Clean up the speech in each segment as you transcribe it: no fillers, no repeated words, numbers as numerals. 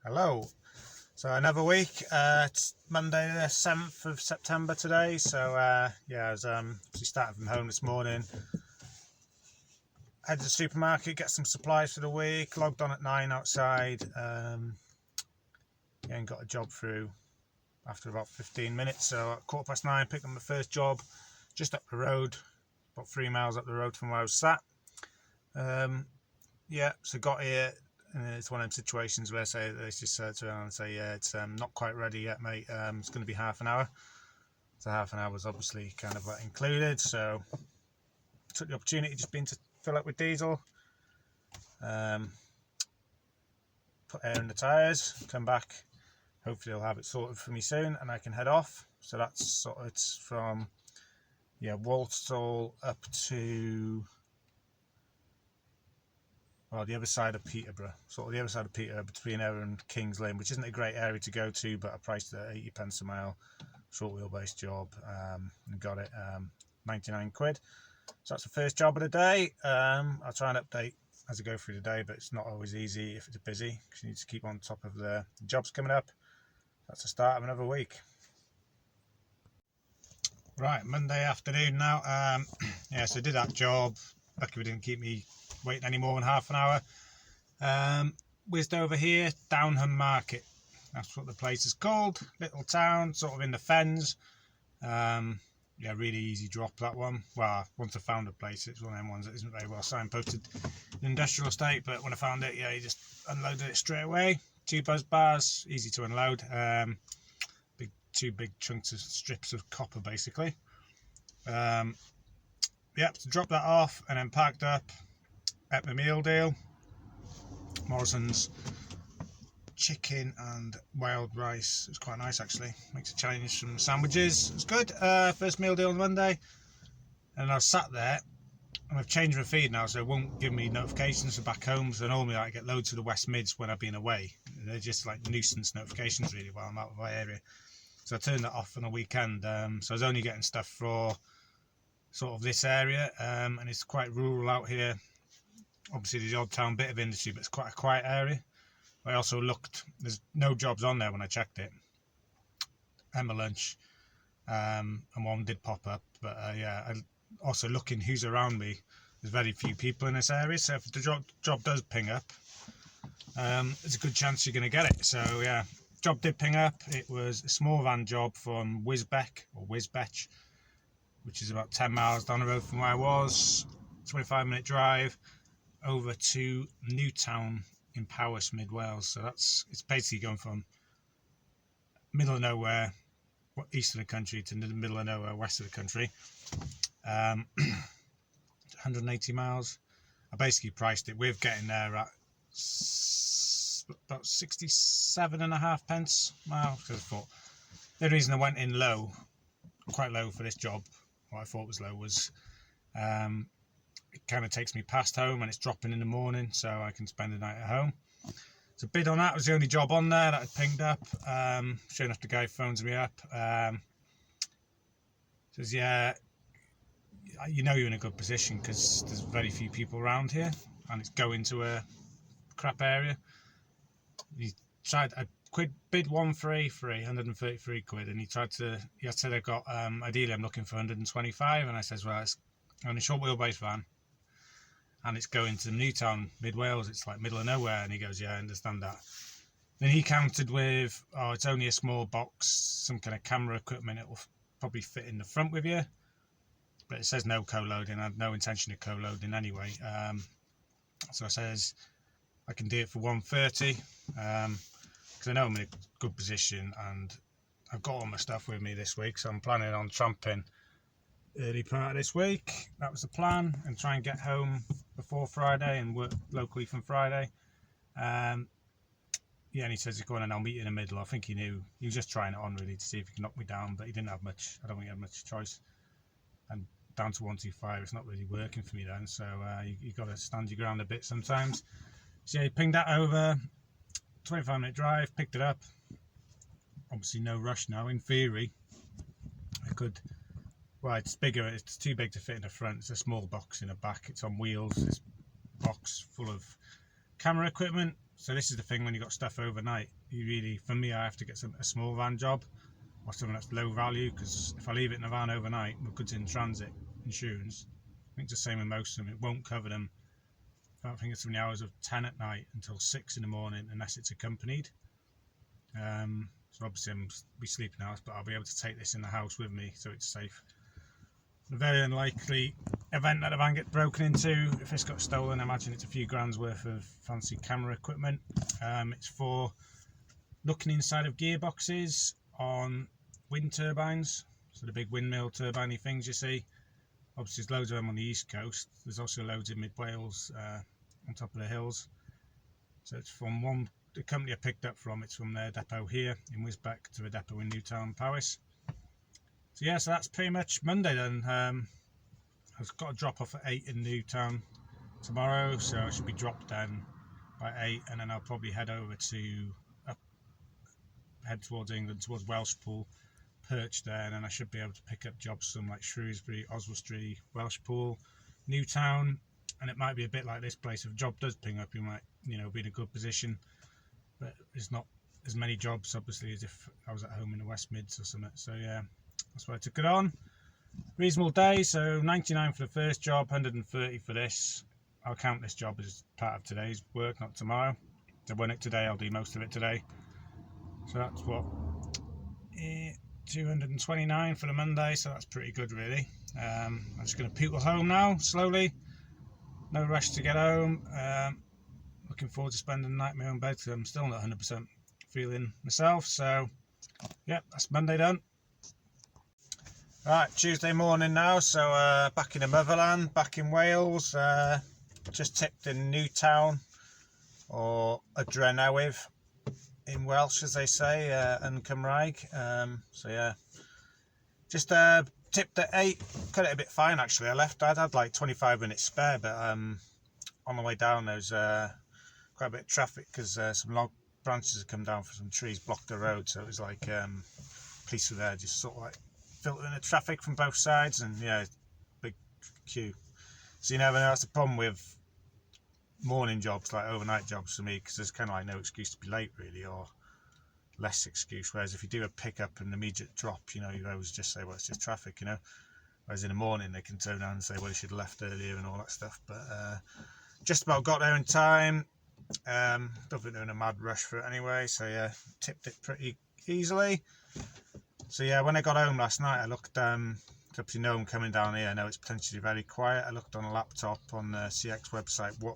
Hello. So another week. It's Monday the 7th of September today. So yeah, I was started from home this morning. Head to the supermarket, get some supplies for the week. Logged on at 9 outside. And got a job through after about 15 minutes. So at 9:15, picked up my first job just up the road, about 3 miles up the road from where I was sat. Yeah, so got here. And it's one of them situations where they just turn around and say, yeah, it's not quite ready yet, mate. It's going to be half an hour. So half an hour was obviously kind of included. So took the opportunity just been to fill up with diesel, put air in the tyres, come back. Hopefully they'll have it sorted for me soon and I can head off. So that's it's from Walsall up to the other side of Peterborough, the other side of Peterborough, between there and Kings Lynn, which isn't a great area to go to, but I priced it at 80 pence a mile, short wheelbase job, and got it 99 quid. So that's the first job of the day. I'll try and update as I go through the day, but it's not always easy if it's busy, because you need to keep on top of the jobs coming up. That's the start of another week. Right, Monday afternoon now. Yeah, so I did that job. Lucky we didn't keep me waiting any more than half an hour. Whizzed over here, Downham Market. That's what the place is called. Little town, sort of in the fens. Yeah, really easy drop, that one. Well, once I found a place, it's one of them ones that isn't very well signposted. An industrial estate, but when I found it, yeah, you just unloaded it straight away. 2 buzz bars, easy to unload. Two big chunks of strips of copper, basically. Yep, so dropped that off and then packed up at my meal deal. Morrison's chicken and wild rice. It was quite nice, actually. Makes a change from sandwiches. It's good. First meal deal on Monday. And I sat there and I've changed my feed now, so it won't give me notifications for back home. So normally I get loads of the West Mids when I've been away. They're just like nuisance notifications, really, while I'm out of my area. So I turned that off on a weekend. So I was only getting stuff for sort of this area, and it's quite rural out here. Obviously there's the odd town bit of industry, but it's quite a quiet area. I also looked, there's no jobs on there when I checked it. Emma Lunch, and one did pop up, but yeah, I also looking who's around me, there's very few people in this area, so if the job does ping up, there's a good chance you're going to get it. So yeah, job did ping up. It was a small van job from Wisbech, which is about 10 miles down the road from where I was. 25-minute drive over to Newtown in Powys, Mid Wales. So it's basically going from middle of nowhere, east of the country, to the middle of nowhere, west of the country. 180 miles. I basically priced it with getting there at about 67.5 pence mile, because I thought the reason I went in quite low for this job, what I thought was low, was it kind of takes me past home and it's dropping in the morning, so I can spend the night at home. So bid on that. Was the only job on there that I pinged up. Sure enough, the guy phones me up. Says, yeah, you know you're in a good position because there's very few people around here and it's going to a crap area. He tried, I bid 133 quid, and he said I got, ideally I'm looking for 125, and I says, well, it's on a short wheelbase van and it's going to Newtown, Mid Wales, it's like middle of nowhere. And he goes, yeah, I understand that. Then he countered with, oh, it's only a small box, some kind of camera equipment, it will probably fit in the front with you, but it says no co-loading. I had no intention of co-loading anyway. So I says I can do it for 130, because I know I'm in a good position and I've got all my stuff with me this week, so I'm planning on tramping early part of this week. That was the plan, and try and get home before Friday and work locally from Friday. Yeah, and he says, go on and I'll meet you in the middle. I think he knew, he was just trying it on really to see if he could knock me down, but he didn't have much, I don't think he had much choice. And down to 125, it's not really working for me then, so you got to stand your ground a bit sometimes. So yeah, he pinged that over, 25-minute drive, picked it up. Obviously no rush now. In theory I could, well, it's bigger, it's too big to fit in the front, it's a small box in the back, it's on wheels, this box full of camera equipment. So this is the thing when you got stuff overnight. You really, for me, I have to get a small van job or something that's low value, because if I leave it in a van overnight with goods in transit, insurance, I think it's the same with most of them. It won't cover them. I don't think it's from the hours of 10 at night until 6 in the morning, unless it's accompanied. So obviously I'm be sleeping house, but I'll be able to take this in the house with me, so it's safe. The very unlikely event that the van gets broken into, if this got stolen, I imagine it's a few grand's worth of fancy camera equipment. It's for looking inside of gearboxes on wind turbines, so the big windmill turbine things you see. Obviously there's loads of them on the east coast. There's also loads in mid Wales on top of the hills. So it's from the company I picked up from, it's from their depot here in Wisbech to a depot in Newtown, Powys. So yeah, so that's pretty much Monday then. I've got a drop off at 8 in Newtown tomorrow, so I should be dropped down by 8, and then I'll probably head over head towards England, towards Welshpool, perch there, and then I should be able to pick up jobs from like Shrewsbury, Oswestry, Welshpool, Newtown, and it might be a bit like this place. If a job does ping up, you might, be in a good position, but there's not as many jobs obviously as if I was at home in the West Mids or something. So yeah, that's why I took it on. Reasonable day, so 99 for the first job, 130 for this. I'll count this job as part of today's work, not tomorrow. If I win it today, I'll do most of it today. So that's what, 229 for the Monday, so that's pretty good really. I'm just going to pootle home now, slowly. No rush to get home. Looking forward to spending the night in my own bed, because I'm still not 100% feeling myself. So, yeah, that's Monday done. Right, Tuesday morning now, so back in the motherland, back in Wales. Just tipped in Newtown, or a Drenewydd in Welsh, as they say, yn Cymraeg. So yeah, just tipped at 8, cut it a bit fine actually. I'd had like 25 minutes spare, but on the way down there's quite a bit of traffic, because some log branches had come down for some trees, blocked the road, so it was like police were there just sort of like filtering the traffic from both sides, and yeah, big queue. So you never know, that's the problem with morning jobs, like overnight jobs for me, because there's kind of like no excuse to be late really, or less excuse. Whereas if you do a pickup and immediate drop, you always just say, well, it's just traffic, whereas in the morning they can turn around and say, well, you should have left earlier and all that stuff. But just about got there in time. Don't think they're in a mad rush for it anyway, so yeah, tipped it pretty easily. So yeah, when I got home last night, I looked, if you know I'm coming down here, I know it's potentially very quiet. I looked on a laptop on the CX website what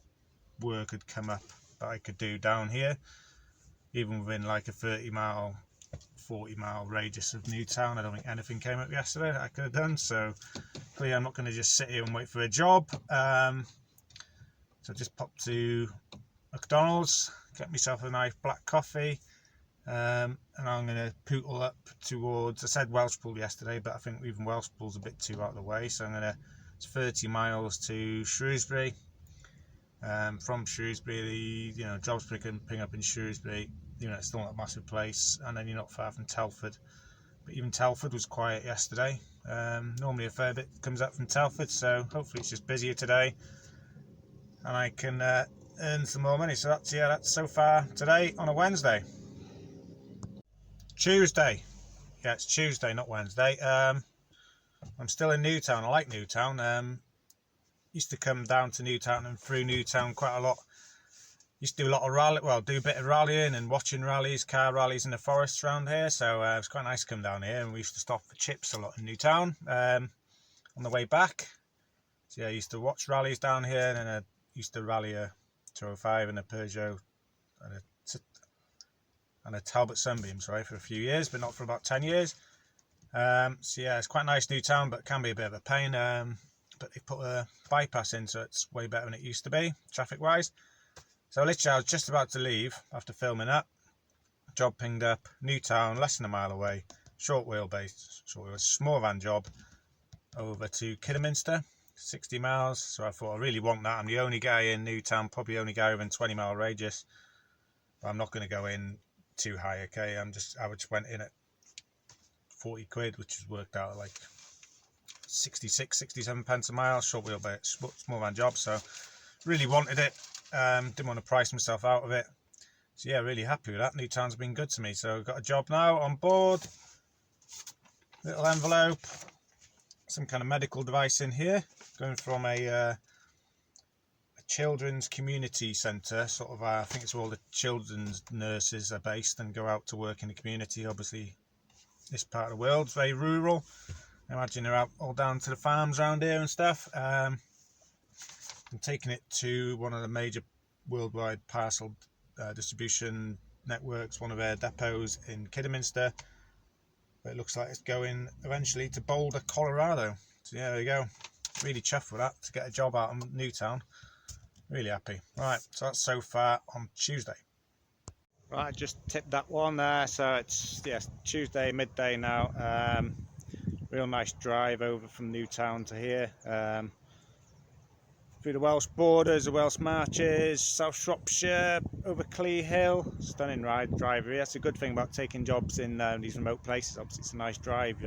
work had come up that I could do down here, even within like a 30-mile, 40-mile radius of Newtown. I don't think anything came up yesterday that I could have done, so clearly I'm not going to just sit here and wait for a job. So I just popped to McDonald's, get myself a nice black coffee, and I'm going to pootle up towards, I said Welshpool yesterday, but I think even Welshpool's a bit too out of the way, so it's 30 miles to Shrewsbury. From Shrewsbury, jobs picking up in Shrewsbury, it's still not a massive place, and then you're not far from Telford. But even Telford was quiet yesterday. Normally a fair bit comes up from Telford, so hopefully it's just busier today, and I can earn some more money. So that's so far today on a Wednesday. Tuesday, yeah, it's Tuesday, not Wednesday. I'm still in Newtown. I like Newtown. Used to come down to Newtown and through Newtown quite a lot. Used to do a lot of do a bit of rallying and watching rallies, car rallies in the forests around here. So it was quite nice to come down here, and we used to stop for chips a lot in Newtown on the way back. So yeah, I used to watch rallies down here, and then I used to rally a 205 and a Peugeot and a Talbot Sunbeam, for a few years, but not for about 10 years. So yeah, it's quite nice Newtown, but can be a bit of a pain. But they put a bypass in, so it's way better than it used to be, traffic-wise. So literally, I was just about to leave after filming that. Job pinged up, Newtown, less than a mile away, short wheelbase, small van job, over to Kidderminster, 60 miles. So I thought, I really want that. I'm the only guy in Newtown, probably the only guy within 20-mile radius. But I'm not going to go in too high, okay? I just went in at 40 quid, which has worked out like 66, 67 pence a mile, short wheelbase, small van job. So really wanted it. Didn't want to price myself out of it. So yeah, really happy with that. Newtown's been good to me. So I've got a job now on board. Little envelope, some kind of medical device in here, going from a children's community centre, sort of. I think it's where all the children's nurses are based and go out to work in the community. Obviously, this part of the world's very rural. I imagine they're out all down to the farms around here and stuff. I'm taking it to one of the major worldwide parcel distribution networks, one of their depots in Kidderminster. But it looks like it's going eventually to Boulder, Colorado. So yeah, there you go. Really chuffed with that to get a job out in Newtown. Really happy. Right, so that's so far on Tuesday. Right, just tipped that one there. So it's Tuesday midday now. Real nice drive over from Newtown to here. Through the Welsh borders, the Welsh Marches, South Shropshire, over Clee Hill. Stunning drive here. That's a good thing about taking jobs in these remote places. Obviously, it's a nice drive.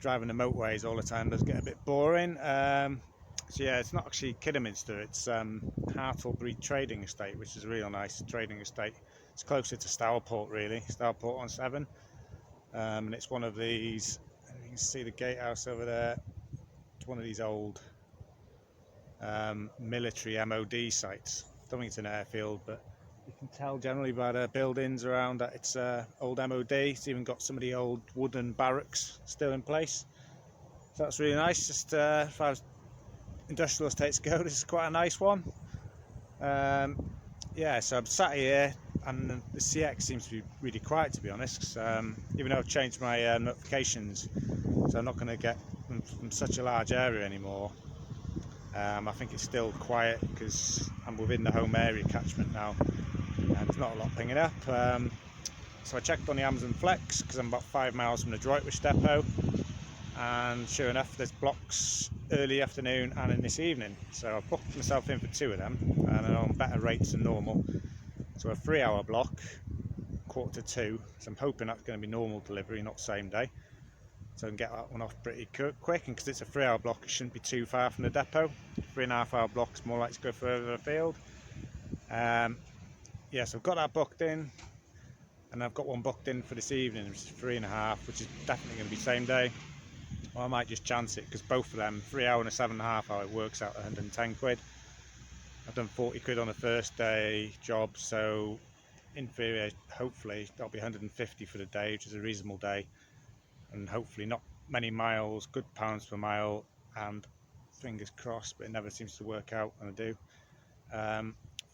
Driving the motorways all the time does get a bit boring. So yeah, it's not actually Kidderminster. It's Hartlebury Trading Estate, which is a real nice trading estate. It's closer to Stourport, really. Stourport on 7. And it's one of these. You can see the gatehouse over there. It's one of these old military MOD sites. Don't think it's an airfield, but you can tell generally by the buildings around that it's old MOD. It's even got some of the old wooden barracks still in place. So that's really nice. Just as far as industrial estates go, this is quite a nice one. Yeah, so I'm sat here and the CX seems to be really quiet, to be honest. Even though I've changed my notifications, so I'm not going to get them from such a large area anymore. I think it's still quiet because I'm within the home area catchment now and there's not a lot pinging up. So I checked on the Amazon Flex because I'm about 5 miles from the Droitwich depot, and sure enough there's blocks early afternoon and in this evening. So I've booked myself in for 2 of them and I'm on better rates than normal. So a 3-hour block, 1:45 to 2, so I'm hoping that's going to be normal delivery, not same day. So I can get that one off pretty quick, and because it's a 3-hour block it shouldn't be too far from the depot. 3.5-hour blocks more likely to go further afield. Yeah, so I've got that booked in, and I've got one booked in for this evening, which is 3.5, which is definitely going to be same day. Or I might just chance it, because both of them, 3-hour and a 7.5-hour, it works out 110 quid. I've done 40 quid on the first day job, so in theory, hopefully that'll be 150 for the day, which is a reasonable day. And hopefully not many miles, good pounds per mile, and fingers crossed, but it never seems to work out when I do.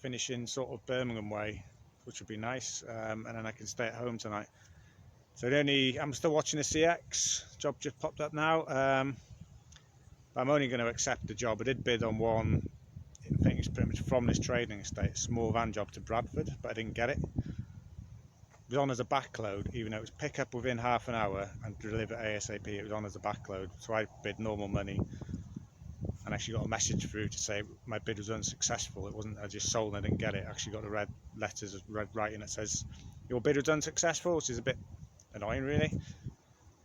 Finishing sort of Birmingham way, which would be nice, and then I can stay at home tonight. So I'm still watching the CX job, just popped up now. But I'm only going to accept the job. I did bid on one, I think it's pretty much from this trading estate, a small van job to Bradford, but I didn't get it. It was on as a backload, even though it was pick up within half an hour and deliver ASAP. It was on as a backload, so I bid normal money and actually got a message through to say my bid was unsuccessful. It wasn't I just sold and I didn't get it. I actually got the red letters, red writing that says your bid was unsuccessful, which is a bit annoying really.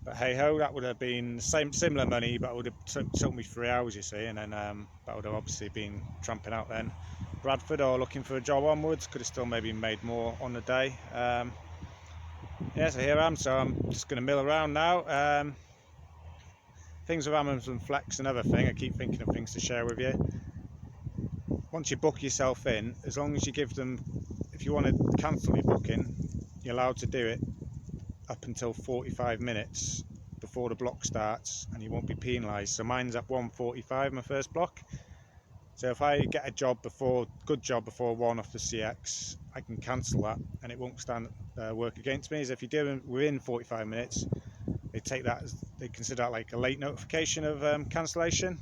But hey ho, that would have been similar money, but it would have took me 3 hours, you see, and then that would have obviously been tramping out then. Bradford or looking for a job onwards, could have still maybe made more on the day. Yeah, so here I am, so I'm just going to mill around now. Things with Amazon Flex, another thing, I keep thinking of things to share with you. Once you book yourself in, as long as you give them, if you want to cancel your booking, you're allowed to do it up until 45 minutes before the block starts and you won't be penalised. So mine's at 1:45, my first block. So if I get a good job before 1 off the CX, I can cancel that and it won't work against me. As if you do it within 45 minutes, they consider that like a late notification of cancellation.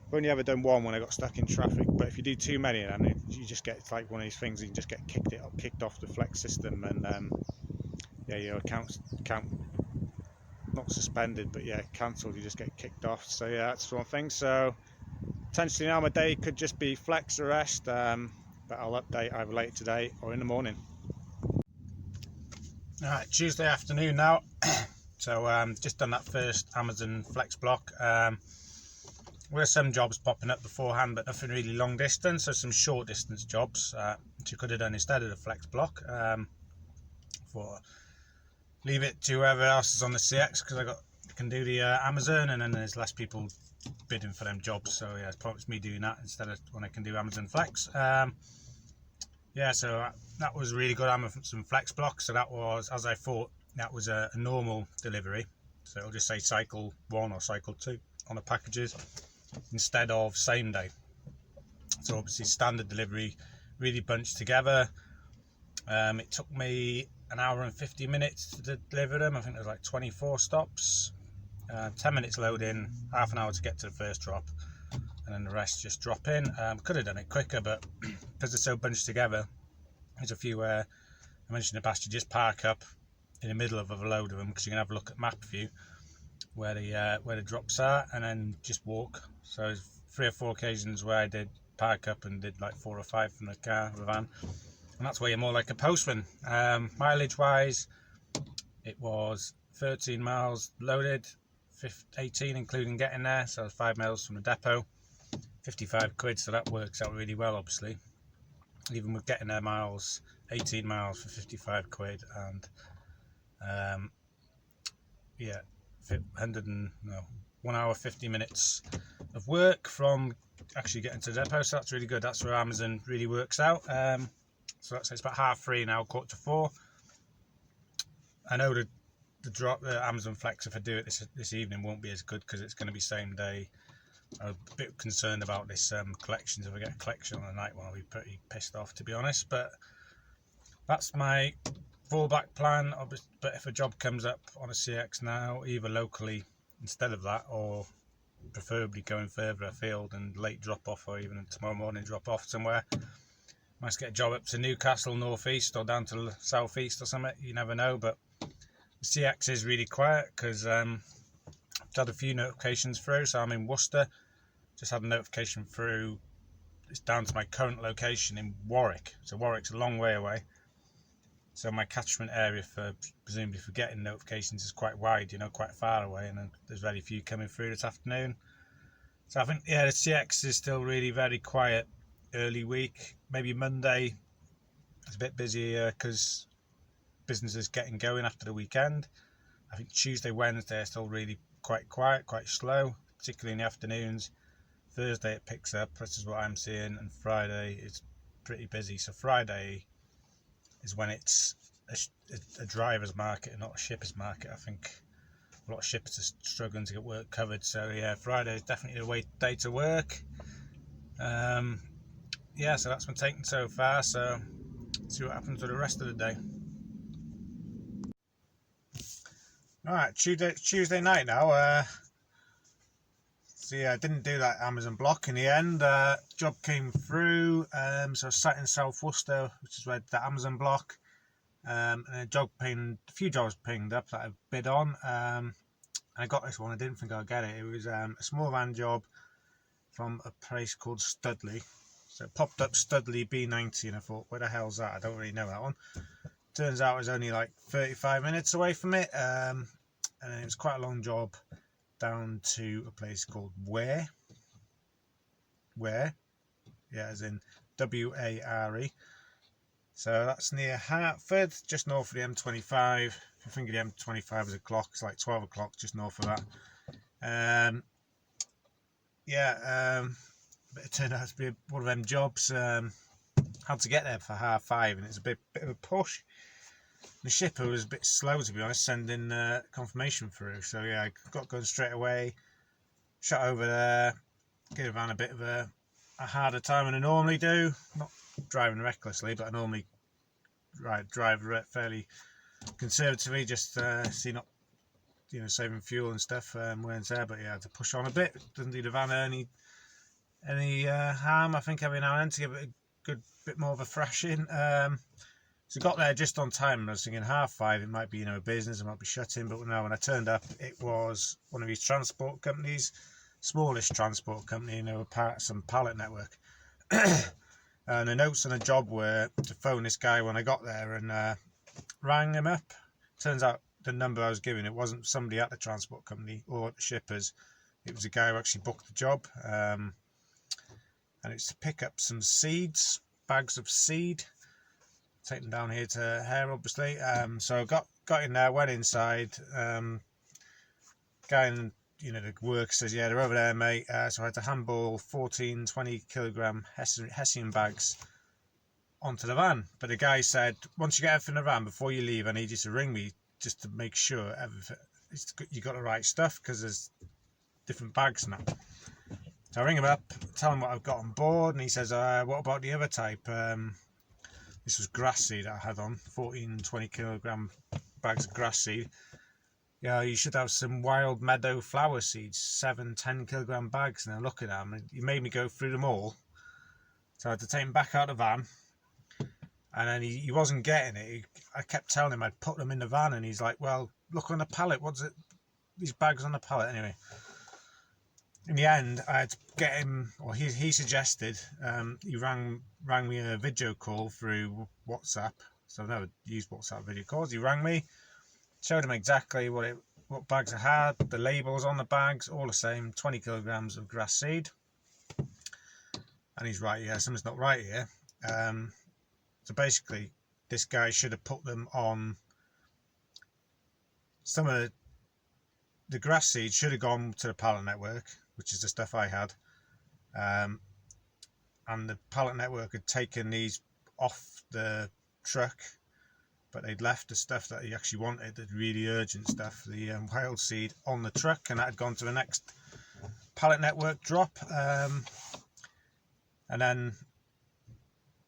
I've only ever done one when I got stuck in traffic, but if you do too many of them, you just get, it's like one of these things, you can just get kicked off the Flex system, and yeah, your account not suspended, but yeah, cancelled. You just get kicked off. So yeah, that's one thing. So potentially now my day could just be Flex or rest, but I'll update either later today or in the morning. Alright, Tuesday afternoon now. So just done that first Amazon Flex block. were some jobs popping up beforehand, but nothing really long distance. So some short distance jobs, which you could have done instead of the flex block. For leave it to whoever else is on the CX, because I can do the Amazon, and then there's less people bidding for them jobs. So yeah, it's me doing that instead of when I can do Amazon Flex. Yeah, so that was really good. Amazon Flex block. So that was, as I thought, that was a normal delivery. So it'll just say cycle 1 or cycle 2 on the packages instead of same day. So obviously standard delivery, really bunched together. It took me an hour and 50 minutes to deliver them. I think there was like 24 stops, 10 minutes load in, half an hour to get to the first drop, and then the rest just drop in. Could have done it quicker, but because they're so bunched together, there's a few where I mentioned in the past, you just park up in the middle of a load of them, because you can have a look at map view where the drops are, and then just walk. So there's 3 or 4 occasions where I did park up and did like 4 or 5 from the car, the van, and that's where you're more like a postman. Mileage wise, it was 13 miles loaded, 18 including getting there, so 5 miles from the depot, 55 quid, so that works out really well. Obviously, even with getting there miles, 18 miles for 55 quid, and yeah, 1 hour 50 minutes of work from actually getting to the depot. So that's really good. That's where Amazon really works out. So it's about 3:30 now, 3:45. I know the Amazon Flex, if I do it this evening, won't be as good because it's going to be same day. I'm a bit concerned about this collections. If I get a collection on the night one, I'll be pretty pissed off, to be honest. But that's my fallback plan. But if a job comes up on a CX now, either locally instead of that, or preferably going further afield and late drop off, or even tomorrow morning drop off somewhere, might get a job up to Newcastle North East or down to the South East or something. You never know. But the CX is really quiet because I've had a few notifications through. So I'm in Worcester, just had a notification through. It's down to my current location in Warwick. So Warwick's a long way away. So my catchment area for presumably for getting notifications is quite wide, quite far away, and then there's very few coming through this afternoon. So I think, yeah, the CX is still really very quiet early week. Maybe Monday it's a bit busier because business is getting going after the weekend. I think Tuesday, Wednesday are still really quite quiet, quite slow, particularly in the afternoons. Thursday it picks up, this is what I'm seeing, and Friday is pretty busy. So Friday is when it's a driver's market and not a shipper's market. I think a lot of shippers are struggling to get work covered. So yeah, Friday is definitely the day to work. Yeah, so that's been taken so far. So see what happens with the rest of the day. All right, Tuesday night now. So yeah, I didn't do that Amazon block in the end. Job came through. So I sat in South Worcester, which is where the Amazon block. And a few jobs pinged up that I bid on. And I got this one. I didn't think I'd get it. It was a small van job from a place called Studley. So it popped up Studley B90, and I thought, where the hell's that? I don't really know that one. Turns out it was only like 35 minutes away from it. And it was quite a long job down to a place called Ware. Yeah, as in W-A-R-E. So that's near Hertford, just north of the M25. If you think of the M25 as a clock, it's like 12 o'clock just north of that. But it turned out to be one of them jobs. Had to get there for 5:30, and it's a bit of a push. The shipper was a bit slow, to be honest, sending confirmation through. So yeah, I got going straight away. Shot over there, gave the van a bit of a harder time than I normally do. Not driving recklessly, but I normally drive fairly conservatively, just see not saving fuel and stuff, wear and tear. But yeah, I had to push on a bit. Doesn't do the van any harm, I think, every now and then, to give it a good bit more of a thrashing. So got there just on time, and I was thinking 5:30 it might be a business, it might be shutting, but no, when I turned up it was one of these transport companies, smallest transport company, and they were part of some pallet network. And the notes on the job were to phone this guy when I got there, and rang him up. Turns out the number I was given, it wasn't somebody at the transport company or at the shippers. it was a guy who actually booked the job, and it's to pick up some seeds, bags of seed, take them down here to Hare, obviously. So I got in there, went inside. Guy in the work says, yeah, they're over there, mate. So I had to handball 14 20 kilogram Hessian bags onto the van. But the guy said, once you get everything in the van, before you leave, I need you to ring me just to make sure you got the right stuff, because there's different bags now. So I ring him up, tell him what I've got on board, and he says, what about the other type? This was grass seed that I had on, 14 20 kilogram bags of grass seed. Yeah, you should have some wild meadow flower seeds, 7 10 kilogram bags. And I'm looking at them, and he made me go through them all. So I had to take him back out of the van, and then he wasn't getting it. I kept telling him I'd put them in the van, and he's like, well, look on the pallet, what's it, these bags on the pallet? Anyway, in the end, I had to get him, or he suggested, he rang me in a video call through WhatsApp. So I've never used WhatsApp video calls. He rang me, showed him exactly what bags I had, the labels on the bags, all the same, 20 kilograms of grass seed. And he's right, yeah, something's not right here. So basically, this guy should have put them on, some of the grass seed should have gone to the pallet network, which is the stuff I had. And the pallet network had taken these off the truck, but they'd left the stuff that he actually wanted, the really urgent stuff, the wild seed, on the truck, and that had gone to the next pallet network drop. And then,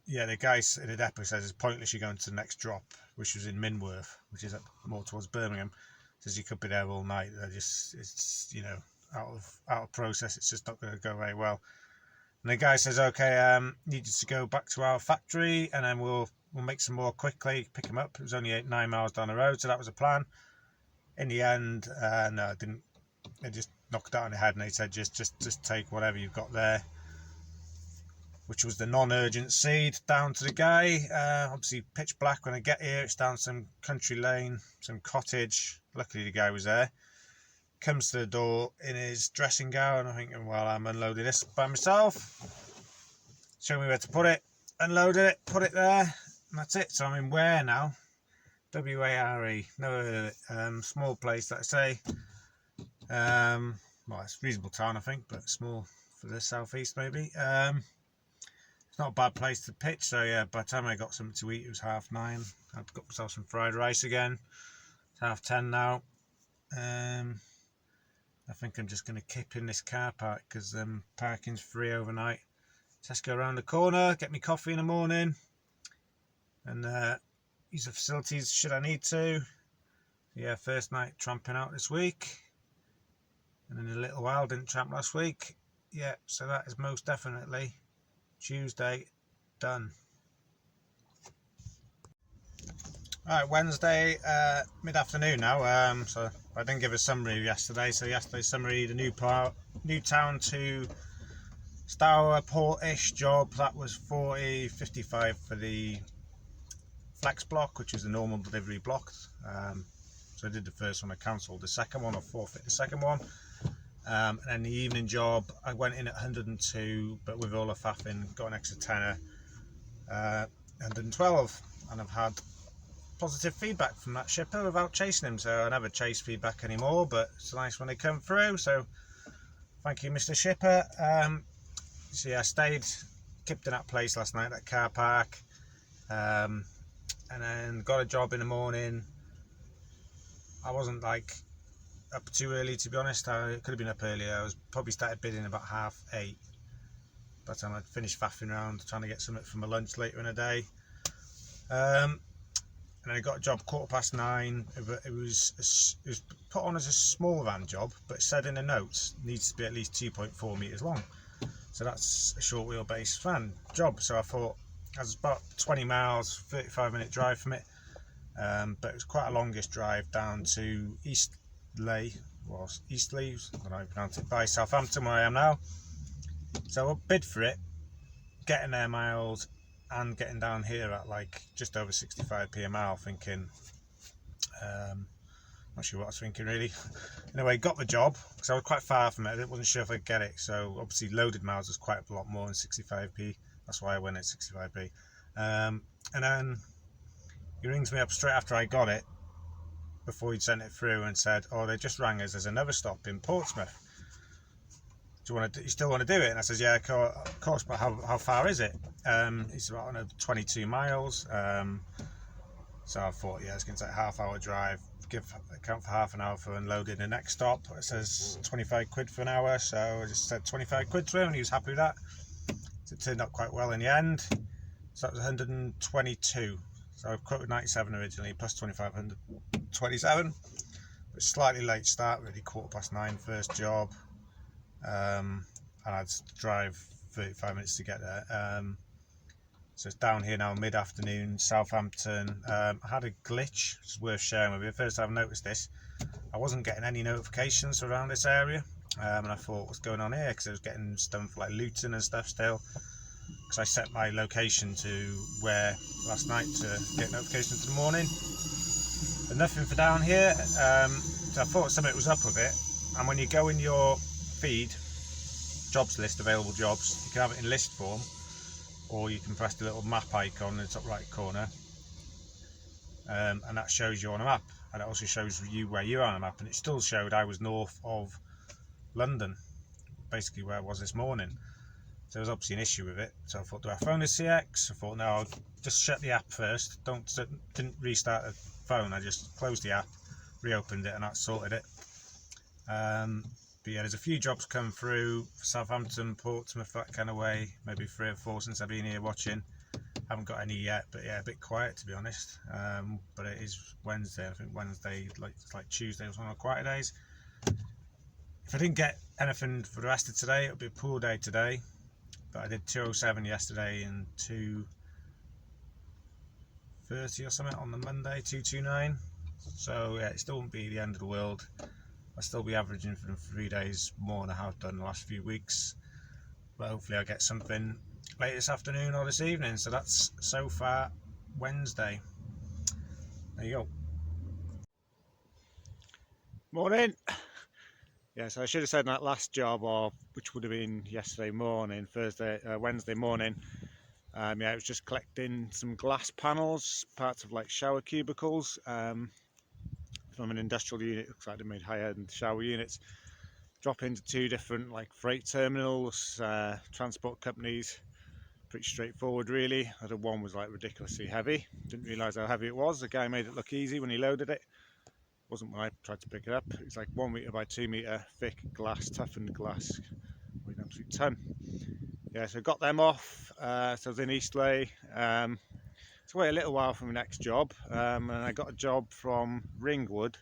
yeah, the guy in the depot says it's pointless you going to the next drop, which was in Minworth, which is up more towards Birmingham. Says you could be there all night. It's out of process. It's just not going to go very well. And the guy says, okay, need you to go back to our factory, and then we'll make some more quickly, pick him up. It was only 9 miles down the road, so that was a plan. In the end, no, it didn't. They just knocked it out on the head, and they said, just take whatever you've got there, which was the non-urgent seed, down to the guy. Obviously pitch black when I get here. It's down some country lane, some cottage. Luckily the guy was there. Comes to the door in his dressing gown. I'm thinking, well, I'm unloading this by myself. Show me where to put it. Unloaded it, put it there, and that's it. So I'm in Ware now. W-A-R-E. Never heard of it. Small place, like I say. Well, it's a reasonable town, I think, but small for the southeast maybe. It's not a bad place to pitch. So yeah, by the time I got something to eat, it was 9:30. I'd got myself some fried rice again. It's 10:30 now. I think I'm just going to kip in this car park, because parking's free overnight. Tesco around the corner, get me coffee in the morning, and use the facilities should I need to. Yeah, first night tramping out this week, and in a little while, didn't tramp last week. Yeah, so that is most definitely Tuesday done. Alright, Wednesday mid-afternoon now. So I didn't give a summary yesterday. So yesterday's summary, the new town to Stour Port-ish job, that was 40.55 for the flex block, which is the normal delivery block. So I did the first one, I cancelled the second one, or forfeit the second one. And then the evening job, I went in at 102, but with all the faffing, got an extra tenner, 112, and I've had positive feedback from that shipper without chasing him. So I never chase feedback anymore, but it's nice when they come through. So thank you, Mr. Shipper. So yeah, I stayed, kept in that place last night, that car park, and then got a job in the morning. I wasn't like up too early, to be honest. I could have been up earlier. I was probably started bidding about 8:30. By the time I'd finished faffing around trying to get something for my lunch later in the day. And I got a job 9:15. It was put on as a small van job, but it said in the notes needs to be at least 2.4 meters long. So that's a short wheelbase van job. So I thought, I was about 20 miles, 35-minute drive from it. But it was quite a longish drive down to Eastleigh, I don't know how you pronounce it, by Southampton, where I am now. So I bid for it, getting there miles, and getting down here at like just over 65p a mile, thinking Not sure what I was thinking really. Anyway, got the job because I was quite far from it. I wasn't sure if I'd get it, so obviously loaded miles was quite a lot more than 65p. That's why I went at 65p. And then he rings me up straight after I got it, before he'd sent it through, and said, "Oh, they just rang us. There's another stop in Portsmouth. Do you want to? You still want to do it?" And I says, "Yeah, of course. But how far is it?" It's about 22 miles. So I thought, yeah, it's going to take a half-hour drive. Account for half an hour for unloading the next stop. It says 25 quid for an hour, so I just said 25 quid to him, and he was happy with that. So it turned out quite well in the end. So that was 122. So I quoted 97 originally, plus 25, 127. But slightly late start, really, 9:15 first job. And I had to drive 35 minutes to get there. So it's down here now, mid-afternoon, Southampton. I had a glitch, which is worth sharing with you. First I've noticed this. I wasn't getting any notifications around this area, and I thought, what's going on here? Because I was getting stuff like Luton and stuff still. Because I set my location to where last night to get notifications in the morning. But nothing for down here. So I thought something was up with it. And when you go in your feed, jobs list, available jobs, you can have it in list form, or you can press the little map icon in the top right corner, and that shows you on a map, and it also shows you where you are on a map. And it still showed I was north of London, basically where I was this morning. So there was obviously an issue with it. So I thought, do I phone the CX? I thought, no, I'll just shut the app first. Didn't restart the phone. I just closed the app, reopened it, and that sorted it. But yeah, there's a few jobs come through for Southampton, Portsmouth, that kind of way. Maybe 3 or 4 since I've been here watching. Haven't got any yet, but yeah, a bit quiet to be honest. But it is Wednesday. I think Wednesday, it's like Tuesday, was one of the quieter days. If I didn't get anything for the rest of today, it would be a poor day today. But I did 207 yesterday and 230 or something on the Monday, 229. So yeah, it still won't be the end of the world. I'll still be averaging for 3 days more than I have done the last few weeks. But hopefully I'll get something late this afternoon or this evening. So that's so far Wednesday. There you go. Morning. Yeah, so I should have said that last job, or which would have been yesterday morning, Wednesday morning. Yeah, it was just collecting some glass panels, parts of like shower cubicles. From an industrial unit. Looks like they made high-end shower units. Drop into 2 different like freight terminals, transport companies. Pretty straightforward really. The one was like ridiculously heavy. Didn't realise how heavy it was. The guy made it look easy when he loaded it. Wasn't when I tried to pick it up. It's like 1 metre by 2 metre thick glass, toughened glass. Weighed an absolute ton. Yeah, so got them off. So I was in Eastleigh. To wait a little while for my next job, and I got a job from Ringwood,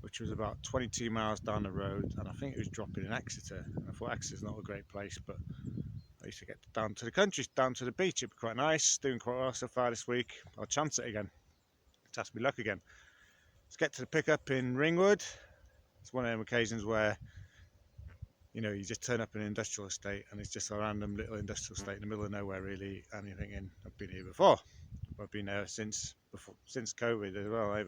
which was about 22 miles down the road, and I think it was dropping in Exeter. And I thought Exeter's not a great place, but I used to get down to the country, down to the beach. It'd be quite nice. Doing quite well so far this week. I'll chance it again. Test my luck again. Let's get to the pickup in Ringwood. It's one of them occasions where, you know, you just turn up in an industrial estate and it's just a random little industrial estate in the middle of nowhere really, and you're thinking, I've been here before. I've been there since COVID as well. I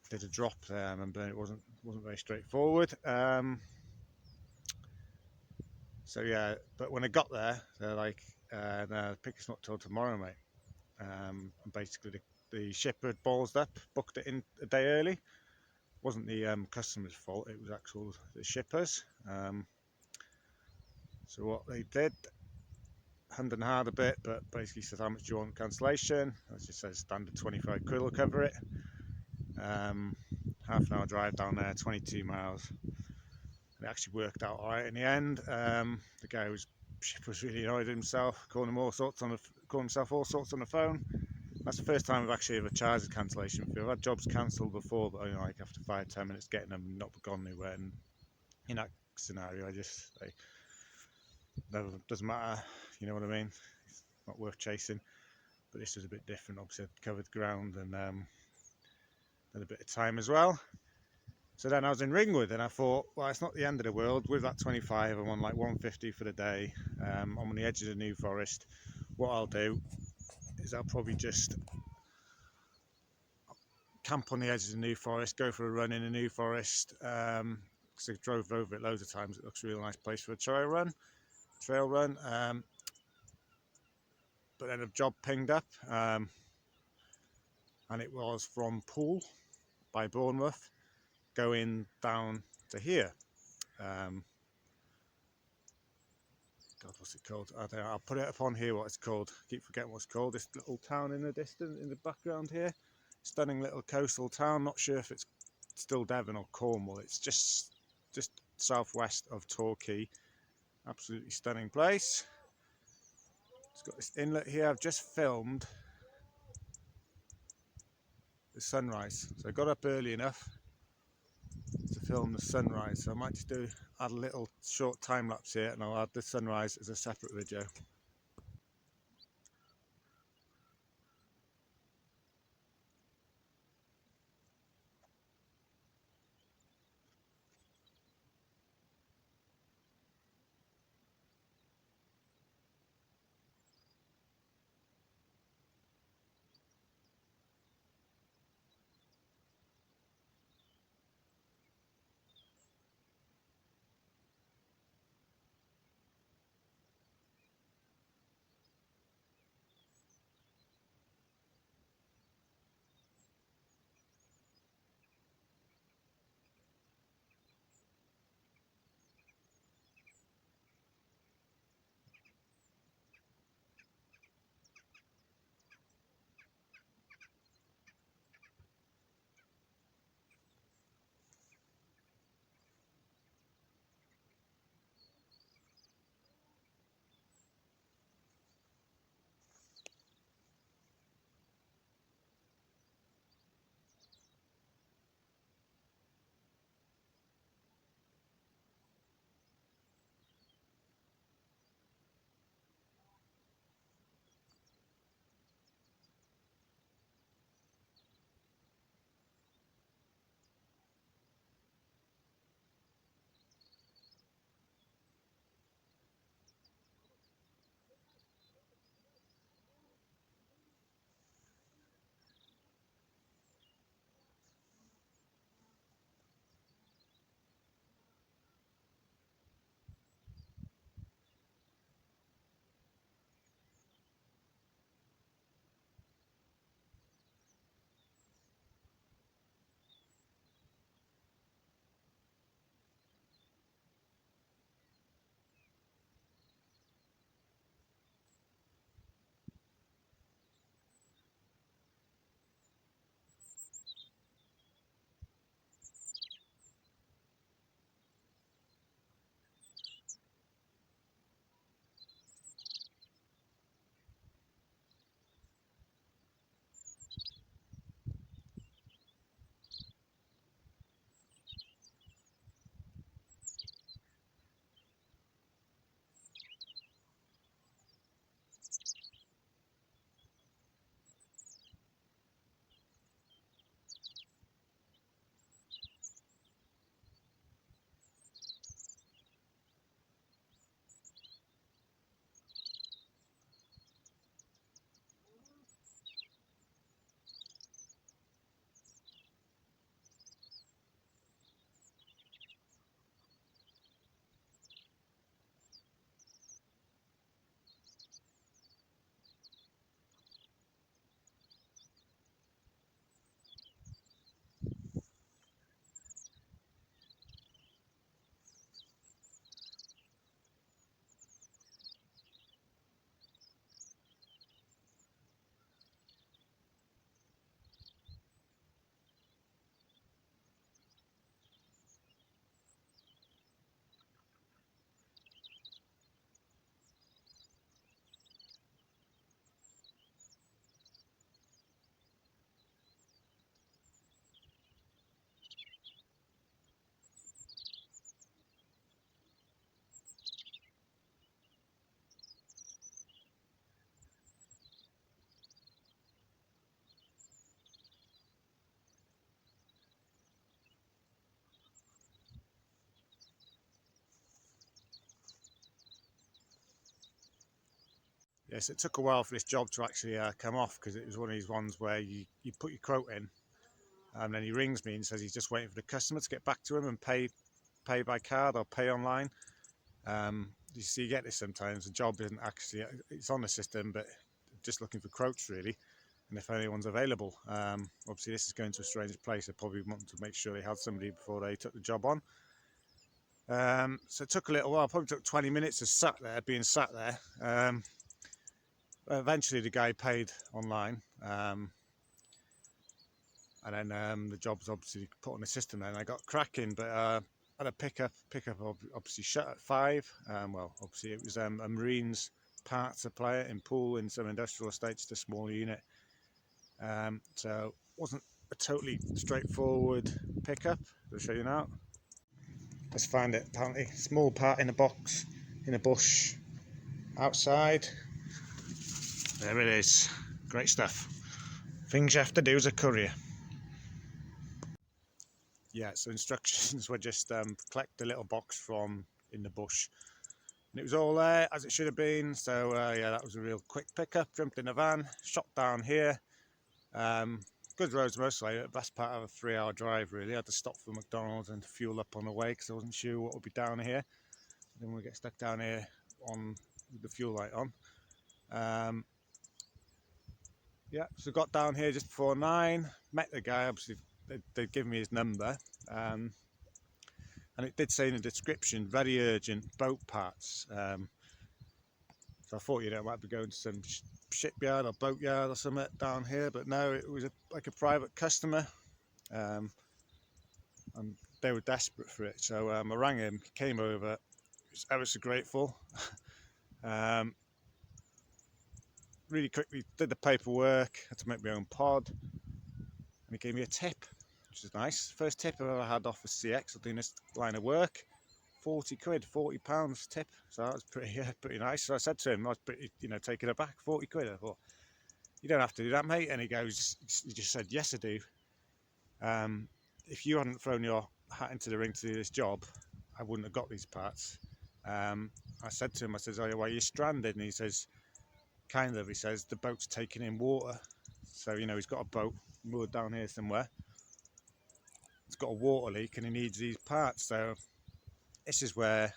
did a drop there, I remember. It wasn't very straightforward. So yeah, but when I got there, they're like, no, the pickup's not till tomorrow, mate. And basically the shipper had ballsed up, booked it in a day early. Wasn't the customer's fault, it was the shippers. So what they did, hand and hard a bit, but basically said, how much do you want cancellation? As it says, standard 25 quid will cover it. Half an hour drive down there, 22 miles. And it actually worked out alright in the end. The guy was really annoyed at himself, calling himself all sorts on the phone. That's the first time I've actually ever charged a cancellation fee. I've had jobs cancelled before, but only like after 5-10 minutes getting them, not gone anywhere. And in that scenario, I just say, no, it doesn't matter, you know what I mean? It's not worth chasing. But this was a bit different. Obviously, I covered ground and had a bit of time as well. So then I was in Ringwood and I thought, well, it's not the end of the world. With that 25, I'm on like 150 for the day. I'm on the edge of the New Forest. What I'll do is I'll probably just camp on the edge of the New Forest, go for a run in the New Forest. Because I drove over it loads of times. It looks a real nice place for a trail run. But then a job pinged up, and it was from Poole by Bournemouth, going down to here. God, what's it called? I don't know. I'll put it up on here what it's called. I keep forgetting what it's called. This little town in the distance, in the background here. Stunning little coastal town. Not sure if it's still Devon or Cornwall. It's just southwest of Torquay. Absolutely stunning place. It's got this inlet here. I've just filmed the sunrise. So I got up early enough to film the sunrise. So I might just add a little short time lapse here, and I'll add the sunrise as a separate video. Yes, it took a while for this job to actually come off, because it was one of these ones where you put your quote in And then he rings me and says he's just waiting for the customer to get back to him and pay by card or pay online. You see, you get this sometimes. The job isn't actually, it's on the system, but just looking for quotes really, and if anyone's available. Obviously this is going to a strange place. They probably wanted to make sure they had somebody before they took the job on. So it took a little while, probably took 20 minutes of being sat there. Eventually the guy paid online, and then the job was obviously put on the system, and I got cracking. But had a pickup obviously shut at 5. Well, obviously it was a Marines part supplier in Poole in some industrial estates, a small unit. So it wasn't a totally straightforward pickup. I'll show you now. Let's find it. Apparently, small part in a box in a bush outside. There it is. Great stuff. Things you have to do as a courier. Yeah, so instructions were just collect the little box from in the bush. And it was all there as it should have been. So yeah, that was a real quick pickup. Jumped in a van, shot down here. Good roads mostly. The best part of a 3-hour drive really. I had to stop for McDonald's and fuel up on the way because I wasn't sure what would be down here. Then we get stuck down here on with the fuel light on. Yeah, so got down here just before 9. Met the guy. Obviously, they'd given me his number. And it did say in the description, very urgent boat parts. So I thought, I might be going to some shipyard or boatyard or something down here, but no, it was like a private customer, and they were desperate for it. So I rang him, he came over, he was ever so grateful. Really quickly did the paperwork, had to make my own pod, and he gave me a tip, which is nice. First tip I've ever had off of CX doing this line of work. 40 quid, 40 pounds tip. So that was pretty nice. So I said to him, I was pretty, taken aback. 40 quid. I thought, you don't have to do that, mate. And he just said, yes, I do. If you hadn't thrown your hat into the ring to do this job, I wouldn't have got these parts. I said to him, I says, oh, why are you stranded? And he says, he says, the boat's taking in water. So, he's got a boat moored down here somewhere. It's got a water leak and he needs these parts. So this is where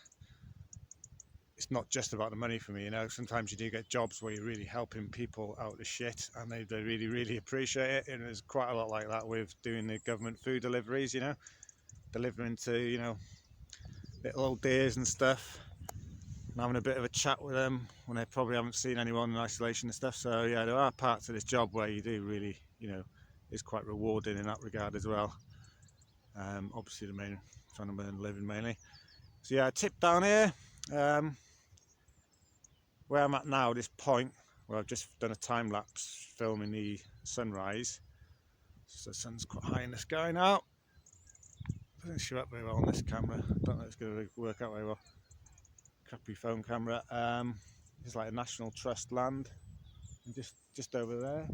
it's not just about the money for me. Sometimes you do get jobs where you're really helping people out of the shit and they really, really appreciate it. And there's quite a lot like that with doing the government food deliveries, delivering to, little old dears and stuff, and having a bit of a chat with them when they probably haven't seen anyone in isolation and stuff. So yeah, there are parts of this job where you do really, it's quite rewarding in that regard as well. Obviously the main, trying to earn a living mainly. So yeah, tip down here, where I'm at now, this point, where I've just done a time lapse filming the sunrise. So the sun's quite high in the sky now. Doesn't show up very well on this camera. Don't know if it's going to work out very well. Crappy phone camera. It's like a National Trust land. And just over there,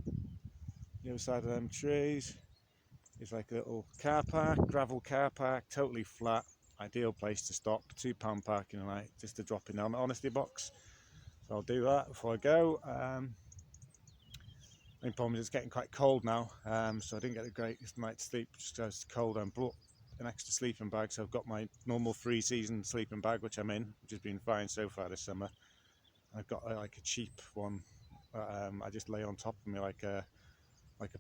the other side of them trees, is like a little car park, gravel car park, totally flat. Ideal place to stop. £2 parking a night just to drop in on the honesty box. So I'll do that before I go. Main problem is it's getting quite cold now, so I didn't get a great night's sleep just because it's cold. I brought an extra sleeping bag, so I've got my normal 3-season sleeping bag, which I'm in, which has been fine so far this summer. I've got like a cheap one. I just lay on top of me like a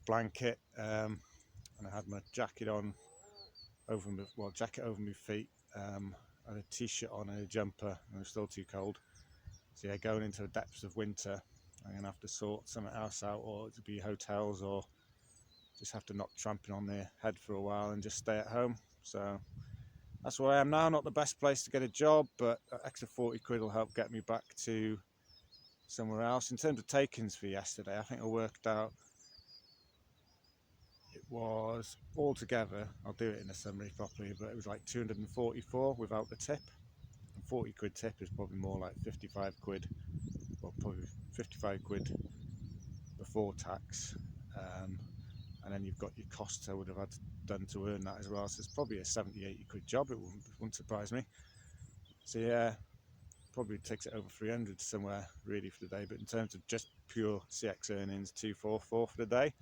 blanket, and I had my jacket on jacket over my feet, and a t-shirt on and a jumper, and it was still too cold. So yeah, going into the depths of winter, I'm gonna have to sort something else out, or to be hotels, or just have to knock tramping on their head for a while and just stay at home. So that's where I am now. Not the best place to get a job, but that extra 40 quid will help get me back to somewhere else. In terms of takings for yesterday, I think I worked out it was altogether, I'll do it in a summary properly, but it was like 244 without the tip. And 40 quid tip is probably more like 55 quid, well probably 55 quid before tax, and then you've got your costs I would have had done to earn that as well. So it's probably a 70-80 quid job. It wouldn't surprise me. So yeah, probably takes it over 300 somewhere really for the day. But in terms of just pure CX earnings, 244 for the day.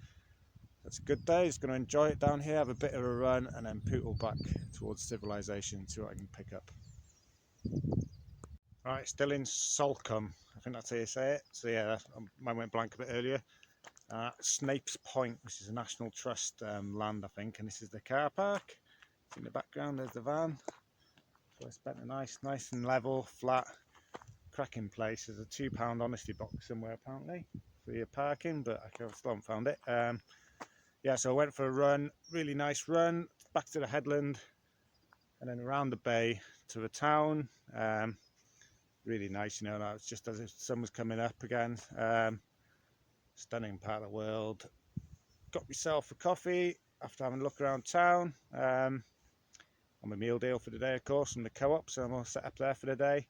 it's a good day. Just going to enjoy it down here, have a bit of a run, and then pootle back towards civilization, see what I can pick up. Right, still in Salcombe, I think that's how you say it. So yeah, I went blank a bit earlier. Snapes Point, which is a National Trust land, I think, and this is the car park. In the background there's the van. So I spent a nice and level, flat, cracking place. There's a £2 honesty box somewhere apparently for your parking, but I still haven't found it. Yeah, so I went for a run, really nice run, back to the headland, and then around the bay to the town. Really nice, you know, now it's just as if the sun was coming up again. Stunning part of the world. Got myself a coffee after having a look around town. I'm a meal deal for the day, of course, from the co-op, so I'm all set up there for the day.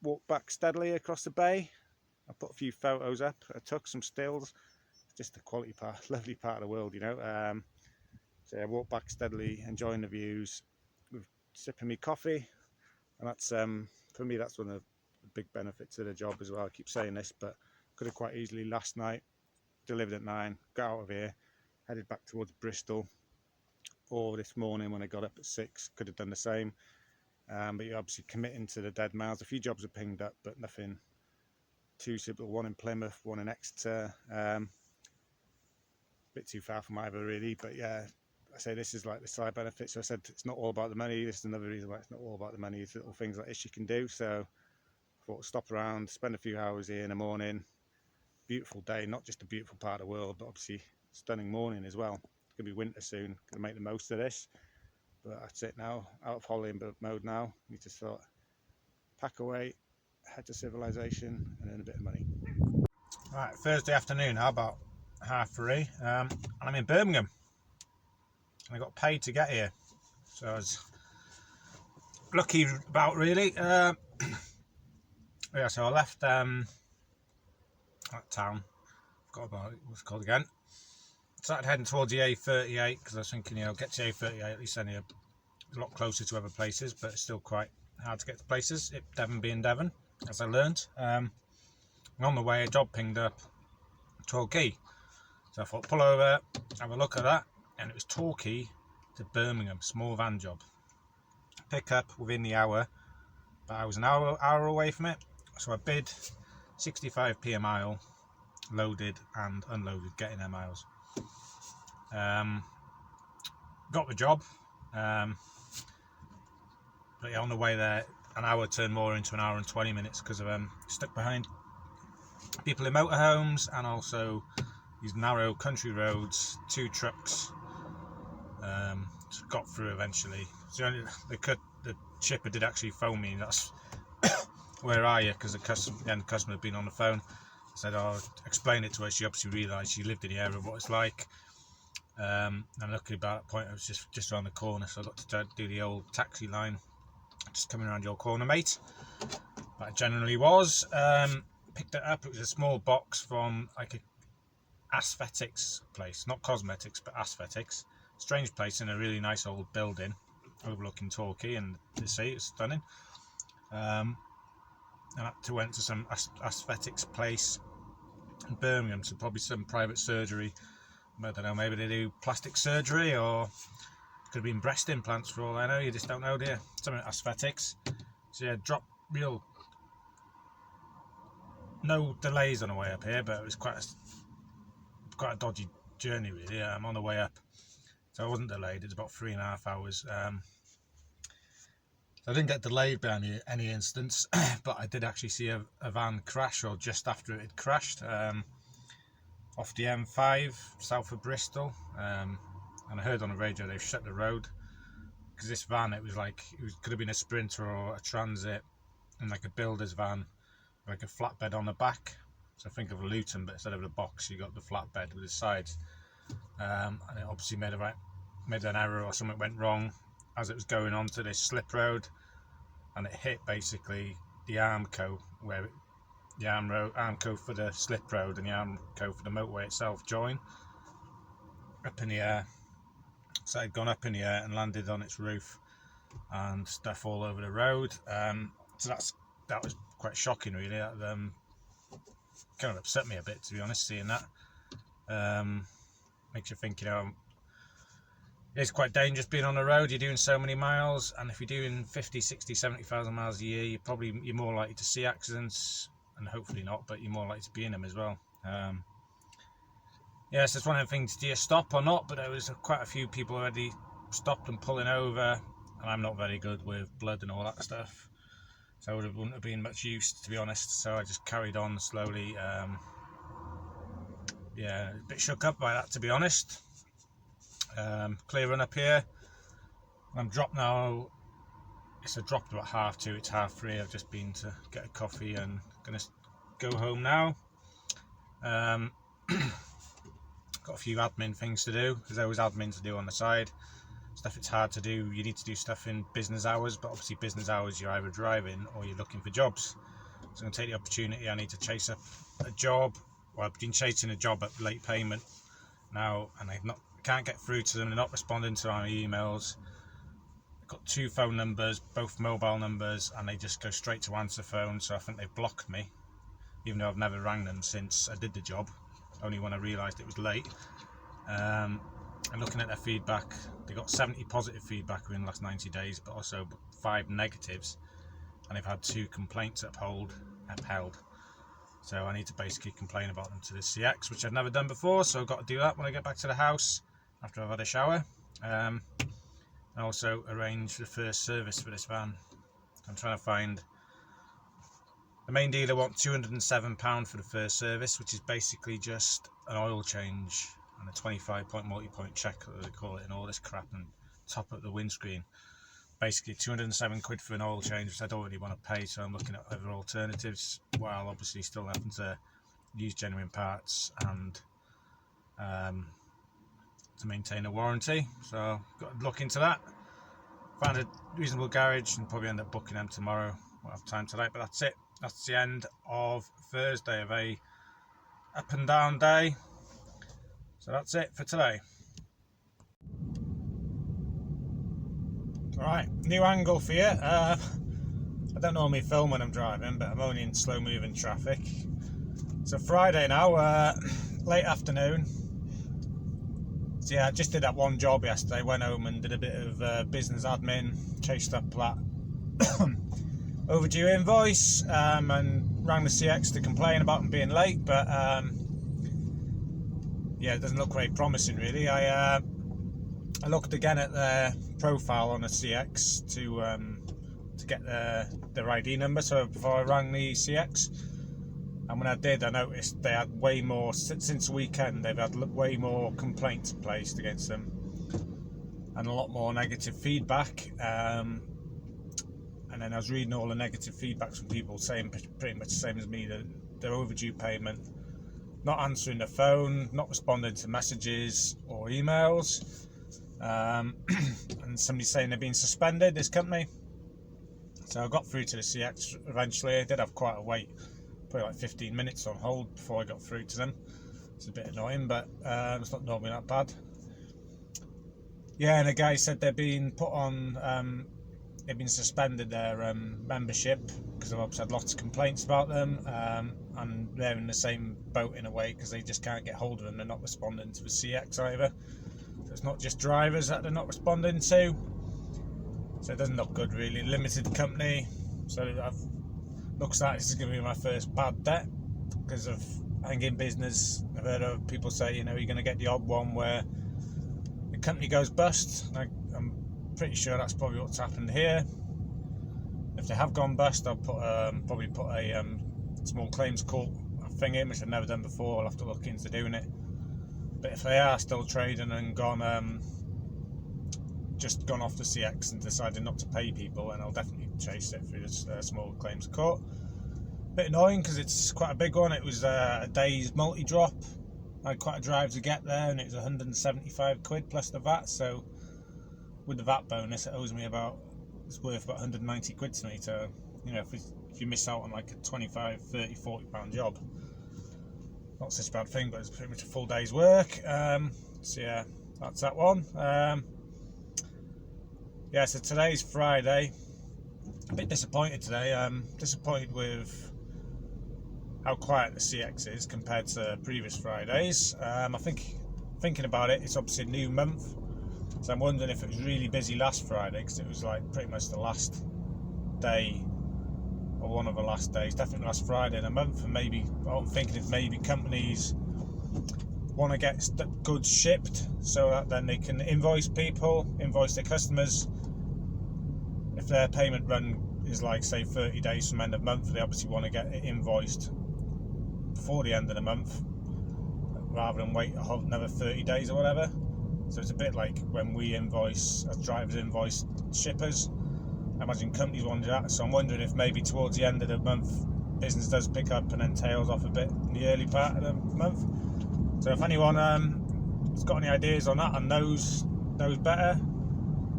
Walked back steadily across the bay. I put a few photos up. I took some stills. It's just a quality part, lovely part of the world, you know. So I walked back steadily, enjoying the views, sipping me coffee, and that's for me, that's one of the big benefits of the job as well. I keep saying this, but could have quite easily last night delivered at 9, got out of here, headed back towards Bristol, or this morning when I got up at 6 could have done the same. But you're obviously committing to the dead miles. A few jobs are pinged up, but nothing too simple. One in Plymouth, one in Exeter. Bit too far from either really, but yeah, I say this is like the side benefit. So I said it's not all about the money. This is another reason why it's not all about the money. It's little things like this you can do. So I thought stop around, spend a few hours here in the morning. Beautiful day, not just a beautiful part of the world, but obviously stunning morning as well. It's gonna be winter soon. Gonna make the most of this. But that's it now. Out of holiday mode now. Need to sort pack away, head to civilization, and earn a bit of money. Right, Thursday afternoon, how about 3:30? And I'm in Birmingham. And I got paid to get here, so I was lucky about really. Yeah, so I left that town. Forgot about it. What's it called again? Started heading towards the A38 because I was thinking, you know, get to A38 at least only a lot closer to other places, but it's still quite hard to get to places. Devon being Devon, as I learned. And on the way, a job pinged up Torquay, so I thought pull over, have a look at that, and it was Torquay to Birmingham, small van job. Pick up within the hour, but I was an hour away from it, so I bid 65p a mile, loaded and unloaded, getting their miles. Got the job, but yeah, on the way there, an hour turned more into an hour and 20 minutes because of stuck behind people in motorhomes and also these narrow country roads, 2 trucks. Got through eventually. So the shipper did actually phone me. That's where are you? Because the customer had been on the phone. I said, "Oh, explain it to her." She obviously realised she lived in the area of what it's like. And luckily, about that point, I was just around the corner, so I got to do the old taxi line. Just coming around your corner, mate. But it generally was. Picked it up. It was a small box from like a aesthetics place, not cosmetics, but aesthetics. Strange place in a really nice old building overlooking Torquay, and the sea is stunning. And I went to some aesthetics place in Birmingham, so probably some private surgery. I don't know, maybe they do plastic surgery, or could have been breast implants for all I know. You just don't know, do you? Something aesthetics. So yeah, no delays on the way up here, but it was quite a dodgy journey really. I'm on the way up, so I wasn't delayed. It's about 3.5 hours. I didn't get delayed by any instance, but I did actually see a van crash, or just after it had crashed, off the M5 south of Bristol. And I heard on the radio they've shut the road because this van, could have been a Sprinter or a Transit, and like a builder's van, like a flatbed on the back. So think of a Luton, but instead of the box, you got the flatbed with the sides. And it obviously made an error, or something went wrong as it was going onto this slip road, and it hit basically the Armco, where the Armco for the slip road and the Armco for the motorway itself join up in the air. So it had gone up in the air and landed on its roof and stuff all over the road. So that was quite shocking really. That kind of upset me a bit, to be honest, seeing that. Makes you think, it's quite dangerous being on the road. You're doing so many miles, and if you're doing 50, 60, 70,000 miles a year, you're more likely to see accidents, and hopefully not, but you're more likely to be in them as well. Yes, it's one of the things, do you stop or not? But there was quite a few people already stopped and pulling over, and I'm not very good with blood and all that stuff, so I wouldn't have been much use, to be honest. So I just carried on slowly. A bit shook up by that, to be honest. Clear run up here. I'm dropped now. It's a dropped about 2:30. It's 3:30. I've just been to get a coffee and gonna go home now. Got a few admin things to do. There's always admin to do on the side. Stuff it's hard to do. You need to do stuff in business hours, but obviously business hours you're either driving or you're looking for jobs. So I'm gonna take the opportunity. I need to chase up a job. Well, I've been chasing a job at late payment now, and I can't get through to them. They're not responding to my emails. I've got 2 phone numbers, both mobile numbers, and they just go straight to answer phone. So I think they've blocked me, even though I've never rang them since I did the job. Only when I realised it was late. And looking at their feedback, they got 70 positive feedback within the last 90 days, but also 5 negatives, and they've had 2 complaints upheld. So I need to basically complain about them to the CX, which I've never done before, so I've got to do that when I get back to the house after I've had a shower. And also arrange the first service for this van. I'm trying to find... The main dealer wants £207 for the first service, which is basically just an oil change and a 25-point multi-point check, that they call it, and all this crap, and top up the windscreen. Basically 207 quid for an oil change, which I don't really want to pay, so I'm looking at other alternatives, while obviously still having to use genuine parts and to maintain a warranty. So got to look into that. Found a reasonable garage and probably end up booking them tomorrow. Won't have time tonight, but that's it. That's the end of Thursday, of a up and down day. So that's it for today. Right, new angle for you. I don't normally film when I'm driving, but I'm only in slow moving traffic. So Friday now, late afternoon. So yeah, I just did that one job yesterday. Went home and did a bit of business admin, chased up that overdue invoice, and rang the CX to complain about them being late. But yeah, it doesn't look very promising really. I looked again at their profile on the CX to get their ID number, so before I rang the CX, and when I did, I noticed they had way more, since the weekend, they've had way more complaints placed against them and a lot more negative feedback. And then I was reading all the negative feedbacks from people saying pretty much the same as me, that they're overdue payment, not answering the phone, not responding to messages or emails. And somebody saying they're being suspended, this company. So I got through to the CX eventually. I did have quite a wait, probably like 15 minutes on hold before I got through to them. It's a bit annoying, but it's not normally that bad. Yeah, and the guy said they're being put on, they've been suspended their membership because I've obviously had lots of complaints about them, and they're in the same boat in a way because they just can't get hold of them. They're not responding to the CX either. So it's not just drivers that they're not responding to. So it doesn't look good really. Limited company. So looks like this is going to be my first bad debt, because of, I think in business I've heard of people say, you're going to get the odd one where the company goes bust. I'm pretty sure that's probably what's happened here. If they have gone bust, I'll probably put a small claims court thing in, which I've never done before. I'll have to look into doing it. But if they are still trading and just gone off the CX and decided not to pay people, then I'll definitely chase it through this small claims court. Bit annoying because it's quite a big one. It was a day's multi-drop. I had quite a drive to get there, and it was 175 quid plus the VAT. So with the VAT bonus, it owes me it's worth about 190 quid to me. So if you miss out on like a 25, 30, 40 pound job, not such a bad thing, but it's pretty much a full day's work. So yeah, that's that one. Yeah, so today's Friday. A bit disappointed today. Disappointed with how quiet the CX is compared to previous Fridays. I think, thinking about it, it's obviously a new month, so I'm wondering if it was really busy last Friday, because it was like pretty much the last day, or one of the last days, definitely last Friday in a month. And maybe I'm thinking if maybe companies want to get goods shipped so that then they can invoice their customers. If their payment run is like, say, 30 days from end of month, they obviously want to get it invoiced before the end of the month rather than wait another 30 days or whatever. So it's a bit like when we invoice, as drivers invoice shippers. I imagine companies want to do that, so I'm wondering if maybe towards the end of the month business does pick up and then tails off a bit in the early part of the month. So if anyone has got any ideas on that and knows better,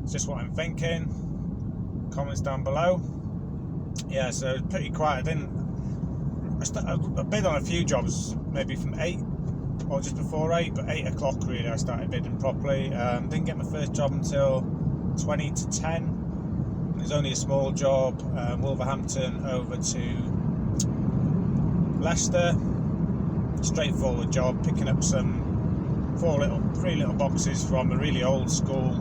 it's just what I'm thinking. Comments down below. Yeah, so it's pretty quiet. I bid on a few jobs, maybe from 8 or just before 8, but 8 o'clock really I started bidding properly. Didn't get my first job until 20 to 10. It was only a small job, Wolverhampton over to Leicester. Straightforward job, picking up three little boxes from a really old school